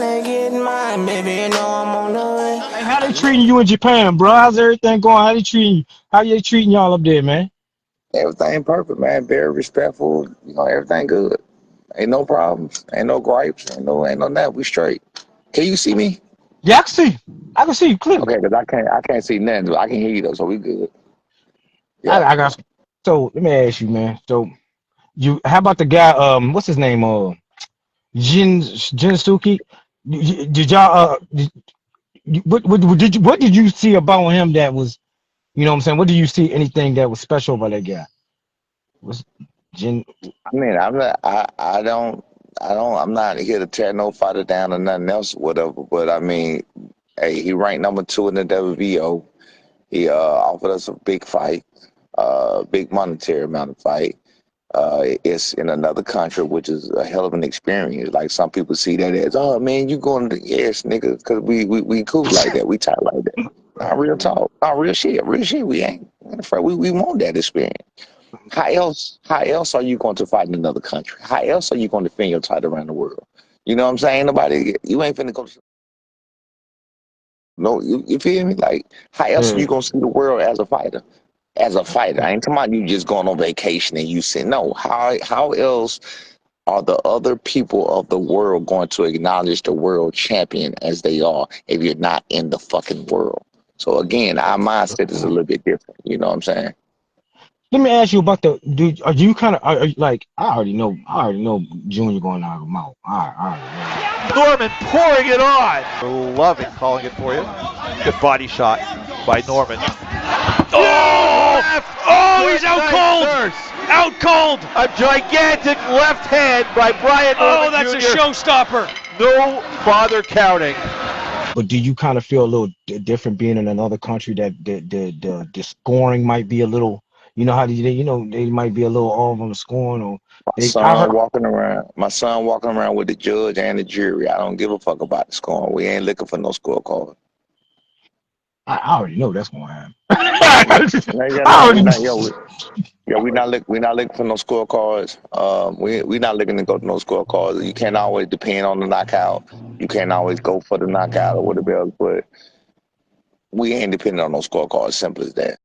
finally getting mine, baby. You know I'm on the way. Hey, how they treating you in Japan, bro? How's everything going? How they treating you? How they treating y'all up there, man? Everything perfect, man. Very respectful. Everything good. Ain't no problems. Ain't no gripes. Ain't no that. We straight. Can you see me? Yeah, I can see. I can see you clearly. Okay, because I can't see nothing. But I can hear you though, so we good. I, Yeah. I got. So let me ask you, man. So how about the guy? What's his name? Jinsuki. Did y'all? What did you see about him that was? You know what I'm saying? What did you see? Anything that was special about that guy? Was Jin? I mean, I'm not. I don't. I'm not here to tear no fighter down or nothing else, whatever. But I mean, hey, he ranked number 2 in the WBO. He offered us a big fight, big monetary amount of fight. It's in another country, which is a hell of an experience. Like some people see that as, oh man, you going to yes, nigga, because we cool like that, we tight like that. Not real talk, not real shit, real shit. We ain't afraid. We want that experience. How else are you going to fight in another country? How else are you going to defend your title around the world? You know what I'm saying? Nobody, you ain't finna go. No, you feel me? Like, how else are you gonna see the world as a fighter? As a fighter, I ain't talking about you just going on vacation and you say no. How else are the other people of the world going to acknowledge the world champion as they are if you're not in the fucking world? So again, our mindset is a little bit different. You know what I'm saying? Let me ask you about the dude. Are you kind of are you like I already know Junior going out of the mouth. I already know. Norman pouring it on. Loving calling it for you. Good body shot by Norman. Oh! Oh, he's out cold! Out cold! A gigantic left hand by Brian Norman Oh, that's Jr. a showstopper. No bother counting. But do you kind of feel a little different being in another country that the scoring might be a little, you know how they might be a little off on the scoring or My they I son heard walking around. My son walking around with the judge and the jury. I don't give a fuck about the scoring. We ain't looking for no scorecard. I already know that's gonna happen. No, yeah, I no, we already not. Yeah, we not looking for no scorecards. We not looking to go to no scorecards. You can't always depend on the knockout. You can't always go for the knockout or whatever else. But we ain't depending on no scorecards. Simple as that.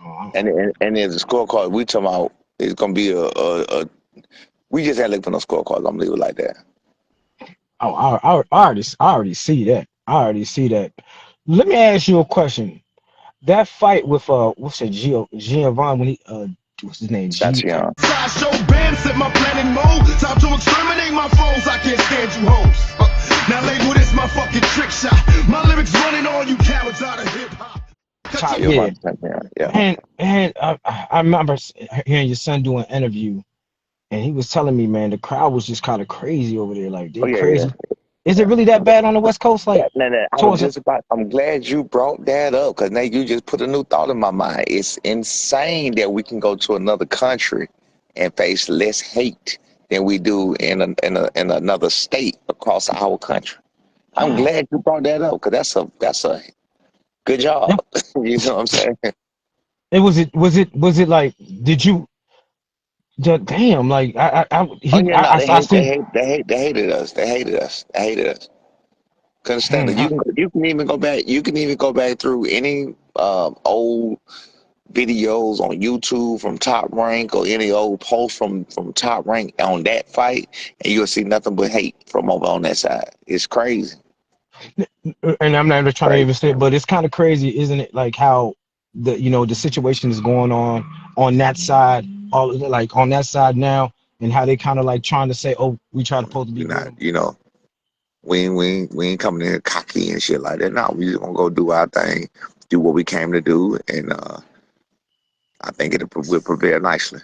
oh, And there's a scorecard we talking about. It's gonna be a. We just ain't looking for no scorecards. I'm gonna leave it like that. I already see that. I already see that. Let me ask you a question. That fight with what's it, Giovanni when he what's his name? That's G young. Sideshow band set my planet mode. Time to exterminate my foes. I can't stand you hoes. Now label this my fucking trick shot. My lyrics running all you cowards out of hip hop. Top, yeah. Giovanni Santana. Yeah. And I remember hearing your son do an interview, and he was telling me, man, the crowd was just kind of crazy over there. Like Oh they yeah, yeah. crazy. Is it really that bad on the West Coast? Like No. I was towards just about. I'm glad you brought that up because now you just put a new thought in my mind. It's insane that we can go to another country and face less hate than we do in another state across our country. I'm glad you brought that up because that's a good job. You know what I'm saying? it was it like did you damn like Oh yeah, no, they I hate, they seen hate, they hate, they hated us. They hated us. They hated us. Couldn't stand it. dang, You can even go back. You can even go back through any old videos on YouTube from Top Rank or any old post from Top Rank on that fight, and you'll see nothing but hate from over on that side. It's crazy. and I'm not trying to Crazy. even say it, but it's kind of crazy, isn't it? Like how the situation is going on that side, all like on that side now, and how they kind of like trying to say, oh, we try to supposed to be We're with not, them. we ain't coming in here cocky and shit like that. No, we just gonna go do our thing, do what we came to do, and I think will prevail nicely.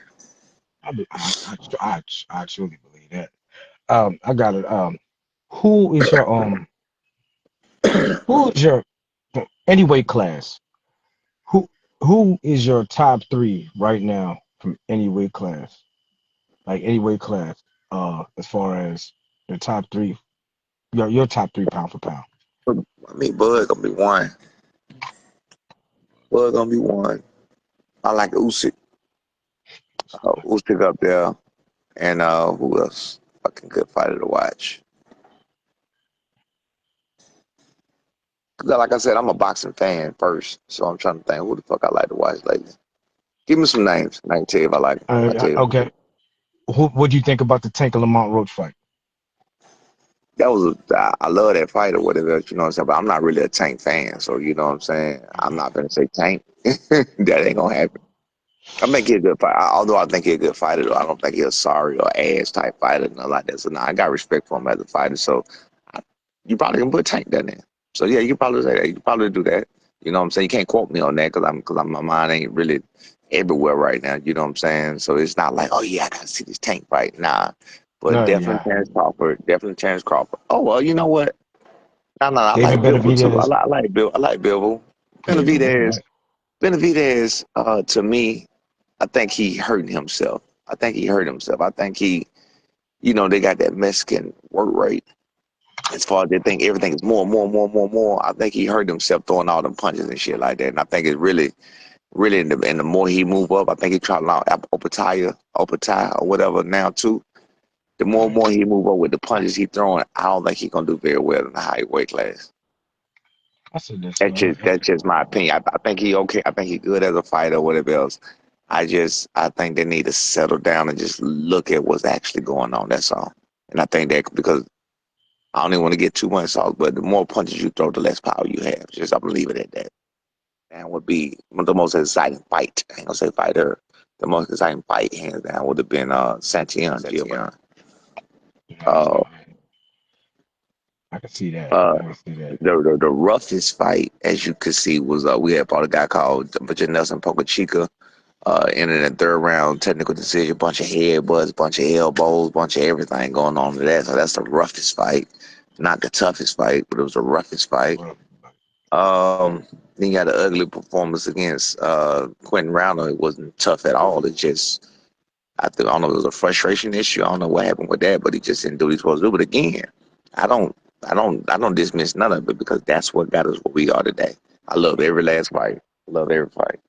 I truly believe that. I got it. Who is your who is your any weight class? Who who is your top three right now from any weight class? Like any weight class, as far as your top three, your top three pound for pound. I mean, Bud gonna be one. Bud gonna be one. I like Usyk. Usyk up there. And who else? Fucking good fighter to watch. 'Cause like I said, I'm a boxing fan first, so I'm trying to think who the fuck I like to watch lately. Give me some names, and I can tell you if I like them. I tell you. Okay. What do you think about the Tank and Lamont Roach fight? That was I love that fight or whatever else, you know what I'm saying? But I'm not really a Tank fan, so you know what I'm saying? I'm not gonna say Tank. That ain't gonna happen. I think he's a good fighter. Although I think he's a good fighter, though. I don't think he's a sorry or ass type fighter, nothing like that. So I got respect for him as a fighter. So you probably can put Tank down there. So yeah, you probably say that. You can probably do that. You know what I'm saying? You can't quote me on that because my mind ain't really everywhere right now. You know what I'm saying? So it's not like, oh yeah, I gotta see this Tank fight. Nah. But No, definitely yeah. Terrence Crawford. Definitely Terrence Crawford. Oh well, you know what? No, I David like Bivol too. Benavidez. I like Bill. I like Bivol. Yeah, Benavidez. Benavidez. To me, I think he hurt himself. I think he, they got that Mexican work rate. As far as they think everything is more, more, more, more, more. I think he hurt himself throwing all them punches and shit like that. And I think it's really, really, and the more he move up, I think he try to out Opatai or whatever now too. The more and more he move up with the punches he throwing, I don't think he gonna do very well in the high weight class. I said this. That's just my opinion. I think he okay. I think he good as a fighter or whatever else. I think they need to settle down and just look at what's actually going on. That's all. And I think that because I don't even want to get too much sauce, but the more punches you throw, the less power you have. Just I'm gonna leave it at that. And would be the most exciting fight. I ain't gonna say fighter. The most exciting fight, hands down, would have been Santillan Gilbert. I can see that. Uh, I can see that. the roughest fight, as you could see, was we had fought a guy called Janelson Pocachica. In the third round, technical decision, bunch of headbutts, bunch of elbows, bunch of everything going on to that. So that's the roughest fight. Not the toughest fight, but it was the roughest fight. Then you got an ugly performance against Quentin Rounder. It wasn't tough at all. It just, I don't know, it was a frustration issue. I don't know what happened with that, but he just didn't do what he's supposed to do. But again, I don't dismiss none of it because that's what got us where we are today. I love every last fight. Love every fight.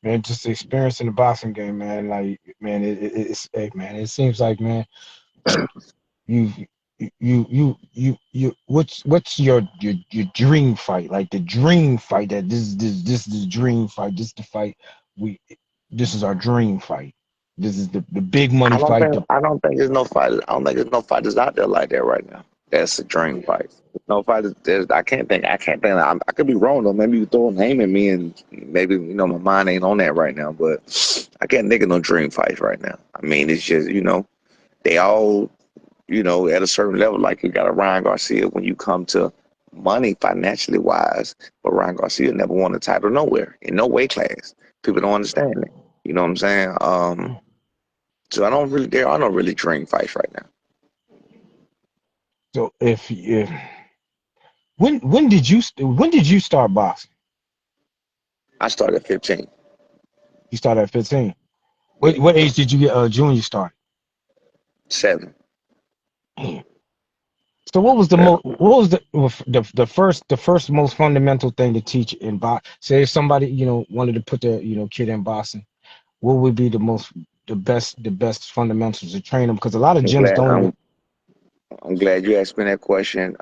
Man, just experiencing the boxing game, man. Like, man, man, it seems like, man, what's your dream fight? Like the dream fight that this is the dream fight. This is the fight this is our dream fight. This is the big money fight. I don't think there's no fighters. I don't think there's no fighters out there like that right now. That's a dream fight. No fighters. I can't think. I could be wrong though. Maybe you throw a name at me, and maybe my mind ain't on that right now. But I can't think of no dream fights right now. I mean, it's just they all at a certain level. Like you got a Ryan Garcia when you come to money financially wise, but Ryan Garcia never won a title nowhere in no weight class. People don't understand it. You know what I'm saying? So there are no really dream fights right now. So when did you start boxing? I started at 15. You started at 15. What age did you get junior start? 7. So what was the first most fundamental thing to teach in boxing? Say if somebody wanted to put their kid in boxing, what would be the best fundamentals to train them? Because a lot of gyms don't. I'm glad you asked me that question.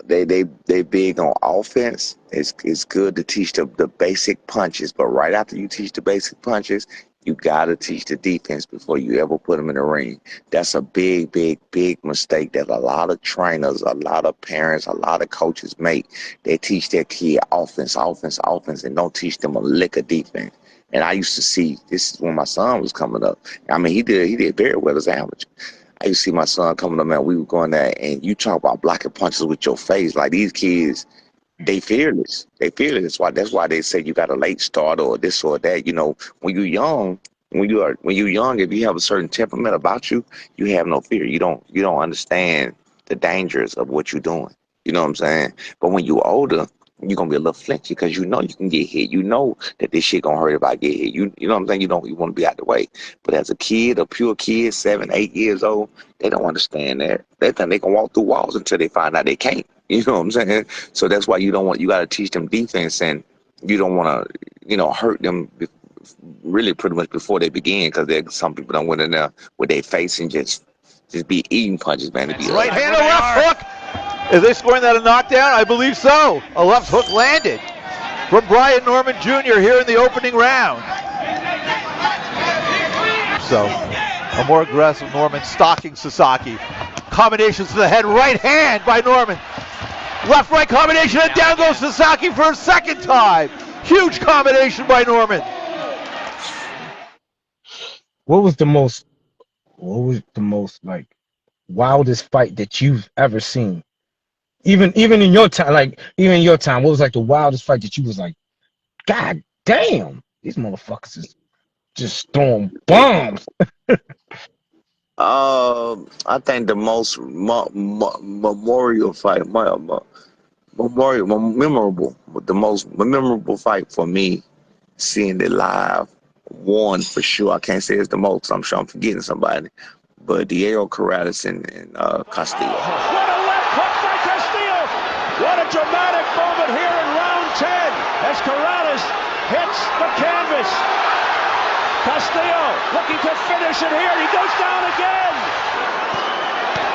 They big on offense. It's good to teach the basic punches, but right after you teach the basic punches, you gotta teach the defense before you ever put them in the ring. That's a big, big, big mistake that a lot of trainers, a lot of parents, a lot of coaches make. They teach their kid offense, and don't teach them a lick of defense. And I used to see this is when my son was coming up. I mean, he did very well as an amateur. I used to see my son coming up, man. We were going there, and you talk about blocking punches with your face. Like these kids, they fearless. That's why they say you got a late start or this or that. When you're young, if you have a certain temperament about you, you have no fear. You don't understand the dangers of what you're doing. You know what I'm saying? But when you're older, you're gonna be a little flinchy because you can get hit. You know that this shit gonna hurt if I get hit. You know what I'm saying? You want to be out the way. But as a kid, a pure kid, 7, 8 years old, they don't understand that. They think they can walk through walls until they find out they can't. You know what I'm saying? So that's why you got to teach them defense, and you don't want to, hurt them really pretty much before they begin, because some people don't went in there with their face and just be eating punches, man. Right hand, a left hook. Is they scoring that a knockdown? I believe so. A left hook landed from Brian Norman Jr. here in the opening round. So, a more aggressive Norman stalking Sasaki. Combinations to the head, right hand by Norman. Left-right combination, and down goes Sasaki for a second time. Huge combination by Norman. What was the most like wildest fight that you've ever seen? Even in your time, what was like the wildest fight that you was like, God damn, these motherfuckers is just throwing bombs. I think the most memorable fight, the most memorable fight for me, seeing it live, one for sure. I can't say it's the most. I'm sure I'm forgetting somebody, but Diego Corrales and Castillo. What a left hook by Castillo! What a dramatic moment here in round 10 as Corrales hits the canvas. Castillo looking to finish it here. He goes down again.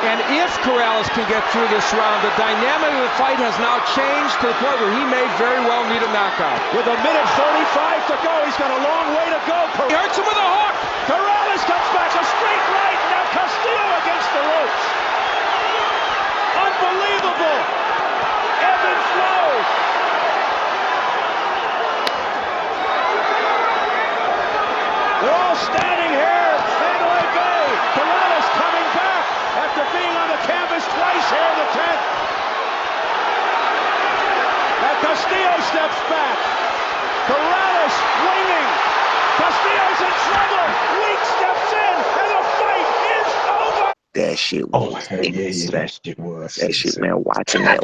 And if Corrales can get through this round, the dynamic of the fight has now changed to the point where he may very well need a knockout. With a minute 35 to go, he's got a long way to go. He hurts him with a hook. Corrales comes back, a straight right. Now Castillo against the ropes. Unbelievable. Ebb and flow. We're all standing here at Mandalay Bay. Corrales coming back after being on the canvas twice here in the 10th. And Castillo steps back. Corrales winging. Castillo's in trouble. Weak steps in, and the fight is over. That shit was Yeah, that shit was. That shit, man. Watching that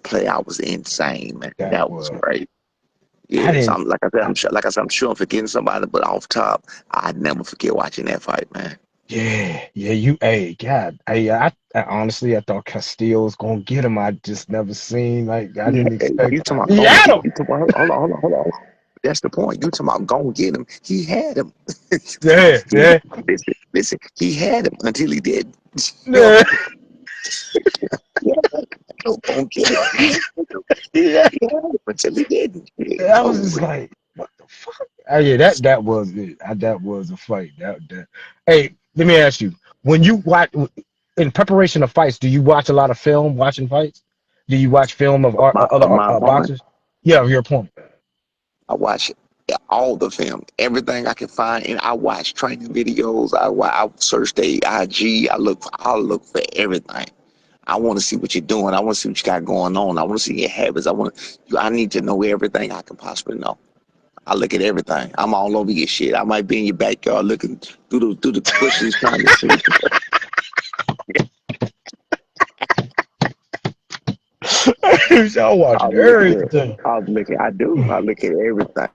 play out was insane, man. That was great. Yeah, so I'm sure I'm forgetting somebody, but off top, I'd never forget watching that fight, man. I honestly, I thought Castillo was gonna get him. I just never seen, I didn't expect. Hold on. That's the point. You talking about gonna get him? He had him. Yeah. Listen, he had him until he did. Yeah. Gonna get him. Yeah, until he didn't. I was just like, what the fuck? That was it. That was a fight. That. Hey, let me ask you: when you watch in preparation of fights, do you watch a lot of film watching fights? Do you watch film of other boxers? Yeah, your opponent. I watch all the film, everything I can find, and I watch training videos. I search their IG. I look for everything. I want to see what you're doing. I want to see what you got going on. I want to see your habits. I need to know everything I can possibly know. I look at everything. I'm all over your shit. I might be in your backyard looking through the bushes trying to see. Y'all watching everything. I look at everything.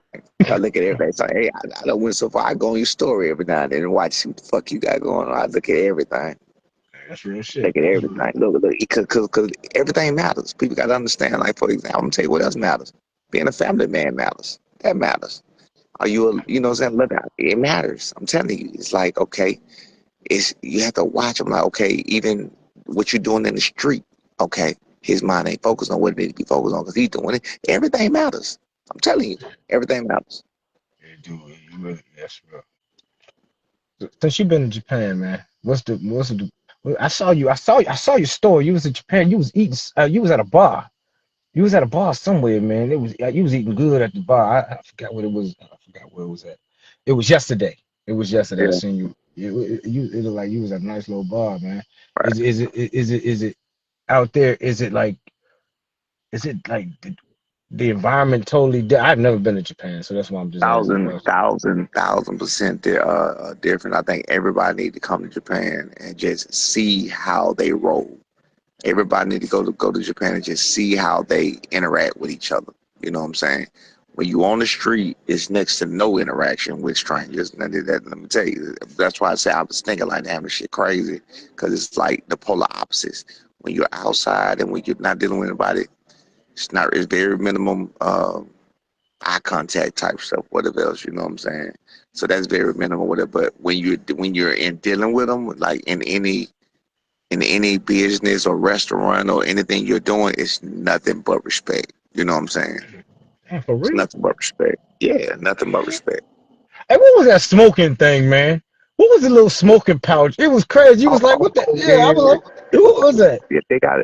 I look at everything. So, hey, I don't went so far. I go on your story every now and then and watch what the fuck you got going on. I look at everything. That's real shit. Look at everything. Look, because everything matters. People got to understand. Like, for example, I'm going to tell you what else matters. Being a family man matters. That matters. Are you, you know what I'm saying? Look out. It matters. I'm telling you. It's like, okay, you have to watch him. Like, okay, even what you're doing in the street, okay, his mind ain't focused on what it needs to be focused on because he's doing it. Everything matters. I'm telling you, everything matters. That's real. Since you've been in Japan, man, I saw your story. You was in Japan. You was eating. You was at a bar. You was at a bar somewhere, man. You was eating good at the bar. I forgot what it was. I forgot where it was at. It was yesterday. Yeah. I seen you. It looked like you was at a nice little bar, man. Right. Is it out there? Is it like the environment totally different? I've never been to Japan, so that's why I'm just 1,000% they're different. I think everybody need to come to Japan and just see how they roll. Everybody need to go to Japan and just see how they interact with each other. You know what I'm saying? When you on the street, it's next to no interaction with strangers. And let me tell you, that's why I say I was thinking like damn, this shit crazy, because it's like the polar opposites. When you're outside and when you're not dealing with anybody, It's very minimum eye contact type stuff, whatever else, you know what I'm saying? So that's very minimal with it. But when you're in dealing with them, like in any business or restaurant or anything you're doing, it's nothing but respect. You know what I'm saying? Man, for It's real. nothing but respect. Yeah, nothing but respect. Hey, what was that smoking thing, man? What was the little smoking pouch? It was crazy. You was like, what the? Oh, Yeah, I yeah, was like, what was that? yeah,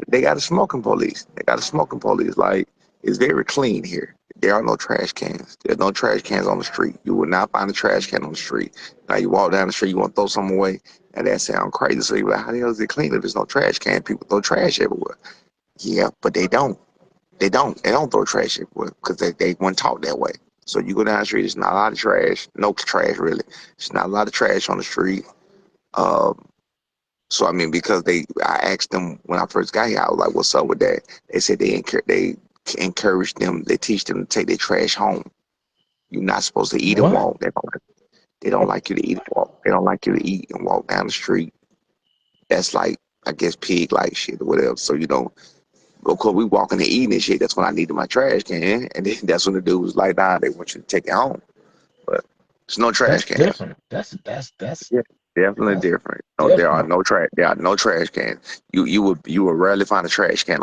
they got a smoking police. They got a smoking police. Like, it's very clean here. There are no trash cans. There's no trash cans on the street. You will not find a trash can on the street. Now you walk down the street, you want to throw something away, and that sounds crazy. So you're like, how the hell is it clean if there's no trash can? People throw trash everywhere. Yeah, but they don't. They don't. They don't throw trash everywhere because they weren't taught that way. So you go down the street, there's not a lot of trash. No trash really. There's not a lot of trash on the street. Um, so I mean, because I asked them when I first got here, I was like, "What's up with that?" They said they encourage them, they teach them to take their trash home. You're not supposed to eat and What? walk. They don't like you to eat and walk. They don't like you to eat and walk down the street. That's like, I guess, pig like shit or whatever. So of course we walking and eating and shit. That's when I needed my trash can, and then that's when the dude was like, "Nah, they want you to take it home." But there's no trash That's cans. different. That's Yeah, definitely that's different. No, there are different. no trash. There are no trash cans. You would rarely find a trash can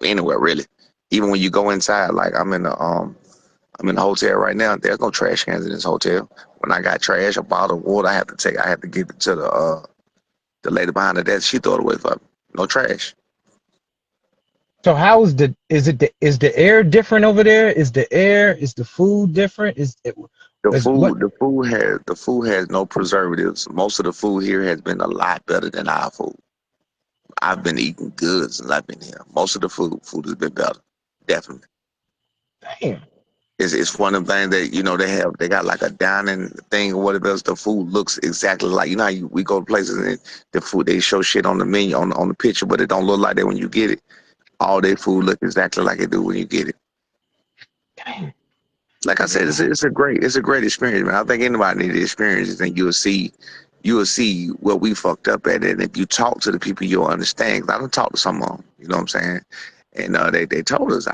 anywhere really. Even when you go inside, like I'm in the hotel right now. There's no trash cans in this hotel. When I got trash, a bottle of water, I have to give it to the lady behind the desk. She threw it away for me. No trash. So how is the air different over there? Is the food different? Is what? The food has no preservatives. Most of the food here has been a lot better than our food. I've been eating good since I've been here. Most of the food has been better. Definitely. Damn. It's one of them things that they got like a dining thing or whatever else. The food looks exactly like how we go to places and the food they show shit on the menu on the picture, but it don't look like that when you get it. All their food look exactly like it do when you get it. Damn. Like I said, it's a great experience, man. I think anybody need to experience it, and you will see what we fucked up at. And if you talk to the people, you'll understand. 'Cause I don't talk to some of them, you know what I'm saying? And they told us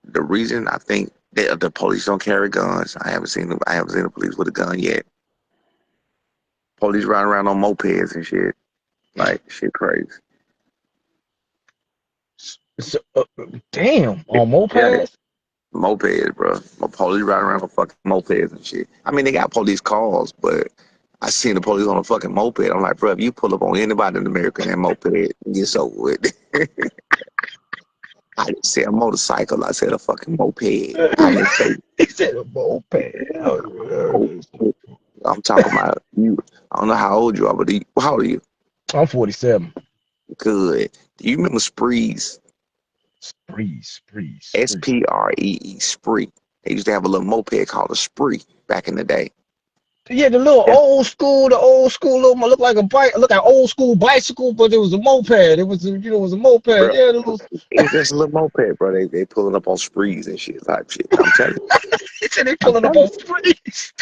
the reason I think that the police don't carry guns. I haven't seen the police with a gun yet. Police riding around on mopeds and shit, like shit crazy. So, damn. On Yeah, mopeds? mopeds, bro. Police riding around on fucking mopeds and shit. I mean, they got police cars, but I seen the police on a fucking moped. I'm like, bro, if you pull up on anybody in America in that moped, get so with it. I didn't say a motorcycle. I said a fucking moped. I didn't say. He said a moped. I'm talking about you. I don't know how old you are, but how old are you? I'm 47. Good. Do you remember Sprees? Spree. Spree. Spree. They used to have a little moped called a Spree back in the day. Yeah, the old school little look like a bike, look like old school bicycle, but it was a moped. It was it was a moped. Bro, Yeah, the little. it's just a little moped, bro. They pulling up on Sprees and shit type shit. I'm telling you. He said they I'm pulling up telling on sprees.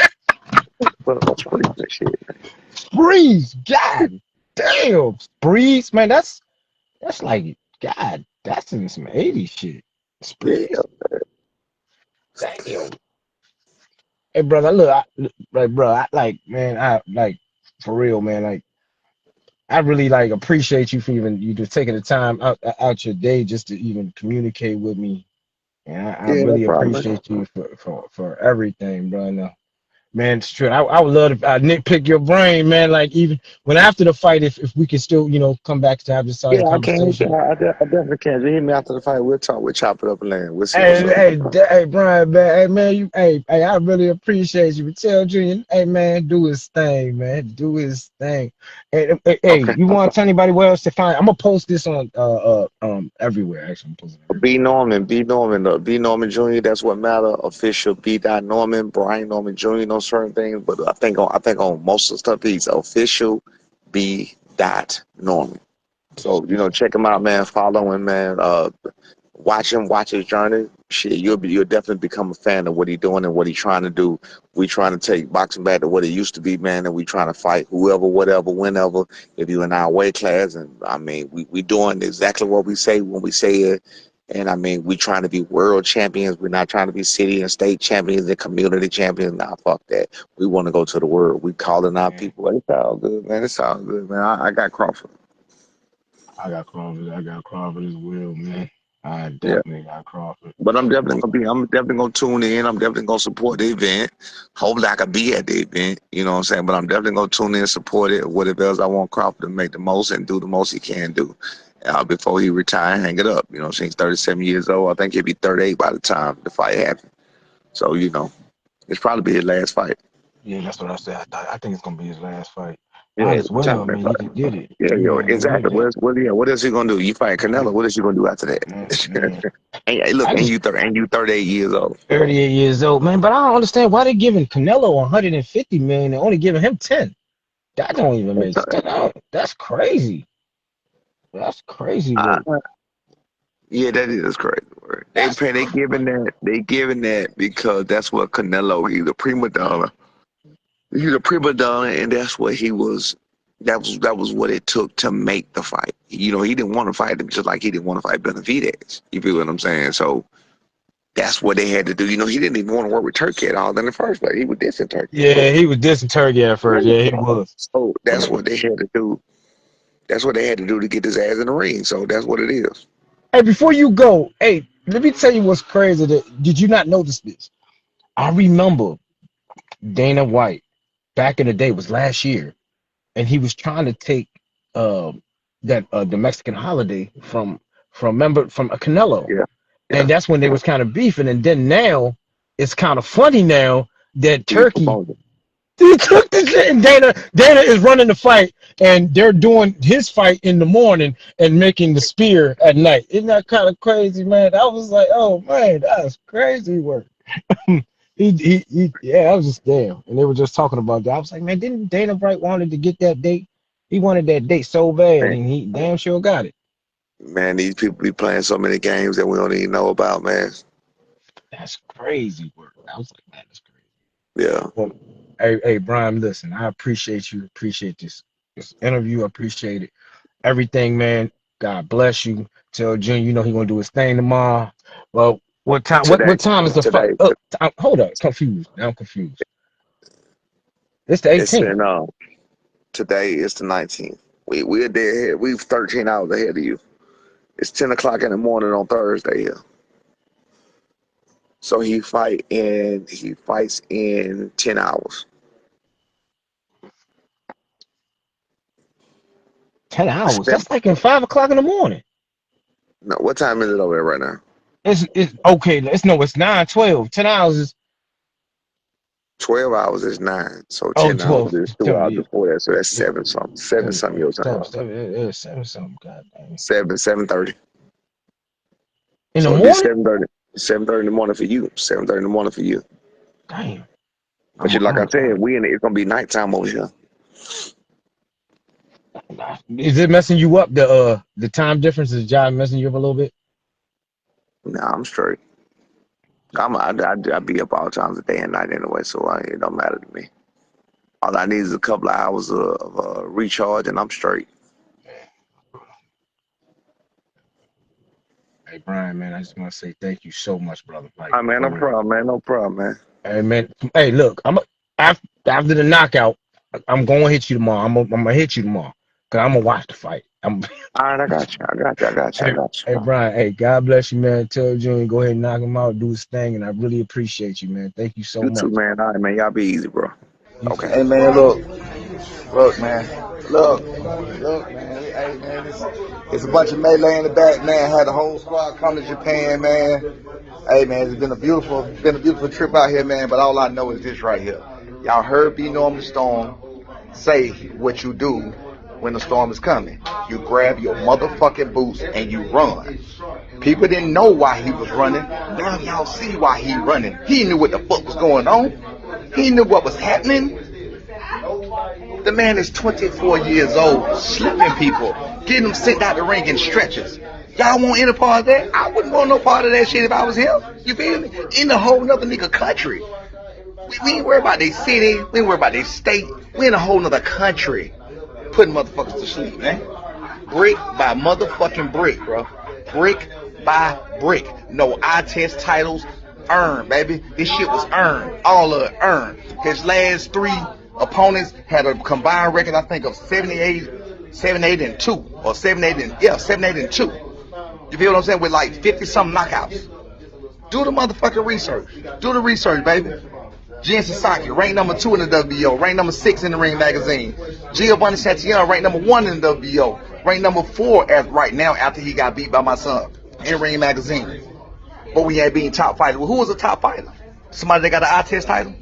you. Pulling up on Sprees and shit. Sprees, God damn, sprees, man. That's like God. That's in some 80s shit. Sprees, Yeah. damn. Hey, brother, look, man, I like for real, man, like. I really like appreciate you for you just taking the time out your day just to even communicate with me. And I Yeah, no really problem. appreciate you for everything, bro. Man, it's true. I would love to nitpick your brain, man. Like even when after the fight, if we can still, come back to have this Yeah, I can. conversation. I definitely can. Just hit me after the fight. We'll talk. We'll chop it up and land. We'll see what's Hey, up. hey, Brian, man, hey, man, I really appreciate you. But tell Junior, hey, man, do his thing, man, do his thing. Hey, Okay. you want to tell anybody where else to find? I'm gonna post this on everywhere. Actually, I'm posting it everywhere. B Norman Jr. That's what matter. Official B. Norman, Brian Norman Jr. No certain things, but I think on most of the stuff he's official B. Norman. So check him out, man. Follow him, man. Watch his journey. Shit, you'll definitely become a fan of what he's doing and what he's trying to do. We trying to take boxing back to what it used to be, man, and we trying to fight whoever, whatever, whenever. If you're in our weight class, and I mean, we doing exactly what we say when we say it. And I mean, we trying to be world champions. We're not trying to be city and state champions and community champions. Nah, fuck that. We want to go to the world. We calling our Man, people. It's all good, man. It's all good, man. I got Crawford. I got Crawford. I got Crawford as well, man. I Yeah. definitely got Crawford. But I'm definitely gonna tune in. I'm definitely gonna support the event. Hopefully I could be at the event, you know what I'm saying? But I'm definitely gonna tune in and support it. Whatever else I want Crawford to make the most and do the most he can do. Before he retire and hang it up. You know what I'm saying? He's 37 years old. I think he'll be 38 by the time the fight happens. So, you know, it's probably be his last fight. Yeah, that's what I said. I think it's gonna be his last fight. Yeah, Might it's as well. I time mean, to he fight. just did it. Yeah, You yo, might as well exactly. just. What else he gonna do? You fight Canelo. What else you gonna do after that? Man. And hey, look, I and just you 38 years old. 38 years old, man. But I don't understand why they giving Canelo 150 million and only giving him 10. That don't even make sense. That's crazy. That's crazy Uh, work. yeah, that is crazy. Word. They That's giving that because that's what Canelo. He's a prima donna. He's a prima donna, and that's what he was. That was what it took to make the fight. You know, he didn't want to fight him just like he didn't want to fight Benavidez. You feel what I'm saying? So that's what they had to do. You know, he didn't even want to work with Turkey at all in the first place. He was dissing Turkey. yeah, he was dissing Turkey at first. Yeah, he was. So that's what they had to do. That's what they had to do to get his ass in the ring. So that's what it is. Hey, before you go, hey, let me tell you what's crazy. Did you not notice this? I remember Dana White back in the day was last year, and he was trying to take the Mexican holiday from a Canelo. Yeah. And that's when they was kind of beefing. And then now it's kind of funny now that Turkey he took the shit, and Dana is running the fight, and they're doing his fight in the morning and making the spear at night. Isn't that kind of crazy, man? I was like, oh man, that's crazy work. Yeah, I was just damn. And they were just talking about that. I was like, man, didn't Dana White wanted to get that date? He wanted that date so bad, and he damn sure got it. Man, these people be playing so many games that we don't even know about, man. That's crazy work. I was like, man, that's crazy. Yeah. Well, hey, Brian, listen, I appreciate you. Appreciate this interview. I appreciate it. Everything, man. God bless you. Tell Junior, you know he's gonna do his thing tomorrow. Well, what time? What time is the fight? Oh, hold up, confused. Now I'm confused. It's the 18th. Today is the 19th. We're a day ahead. We're 13 hours ahead of you. It's 10 o'clock in the morning on Thursday here. So he fights in 10 hours. 10 hours? That's like in 5 o'clock in the morning. No, what time is it over there right now? It's okay. It's 9:12. 10 hours is 12 hours is 9. So 10 hours is 2 hours before that. So that's 7 something. 7 something your time. 7 something. God damn. 7:30. In the morning? 7:30 in the morning for you. 7:30 in the morning for you. Damn. But like I said, it's gonna be nighttime over here. Is it messing you up? The time difference is messing you up a little bit? Nah, I'm straight. I be up all times of day and night anyway, so it don't matter to me. All I need is a couple of hours of recharge, and I'm straight. Hey, Brian, man, I just want to say thank you so much, brother. Like, man, no problem, man. Hey, man. Hey, look, after the knockout, I'm gonna hit you tomorrow. I'm gonna hit you tomorrow because I'm gonna watch the fight. All right, I got you. Hey, Brian. Hey, God bless you, man. Tell Junior go ahead and knock him out, do his thing, and I really appreciate you, man. Thank you so much. You too, man. All right, man. Y'all be easy, bro. Okay. Hey, man, look, man. Look, man. Hey, man, it's a bunch of melee in the back, man. Had the whole squad come to Japan, man. Hey, man, it's been a beautiful trip out here, man. But all I know is this right here. Y'all heard B. Norman Storm say what you do when the storm is coming. You grab your motherfucking boots and you run. People didn't know why he was running. Now y'all see why he running. He knew what the fuck was going on. He knew what was happening. The man is 24 years old, slipping people, getting them sent out the ring in stretchers. Y'all want any part of that? I wouldn't want no part of that shit if I was him. You feel me? In a whole nother nigga country. We ain't worried about their city. We ain't worried about their state. We in a whole nother country. Putting motherfuckers to sleep, man. Brick by motherfucking brick, bro. Brick by brick. No eye test titles, earned, baby. This shit was earned. All of it earned. His last 3 opponents had a combined record, I think, of 7-8-2, or 7-8-2. You feel what I'm saying? With like 50-something knockouts. Do the motherfucking research. Do the research, baby. Jin Sasaki, ranked number 2 in the WBO, ranked number 6 in the Ring Magazine. Giovanni Santillano, ranked number 1 in the WBO, ranked number 4 as right now after he got beat by my son in Ring Magazine. But we had being top fighter. Well, who was a top fighter? Somebody that got an eye test title?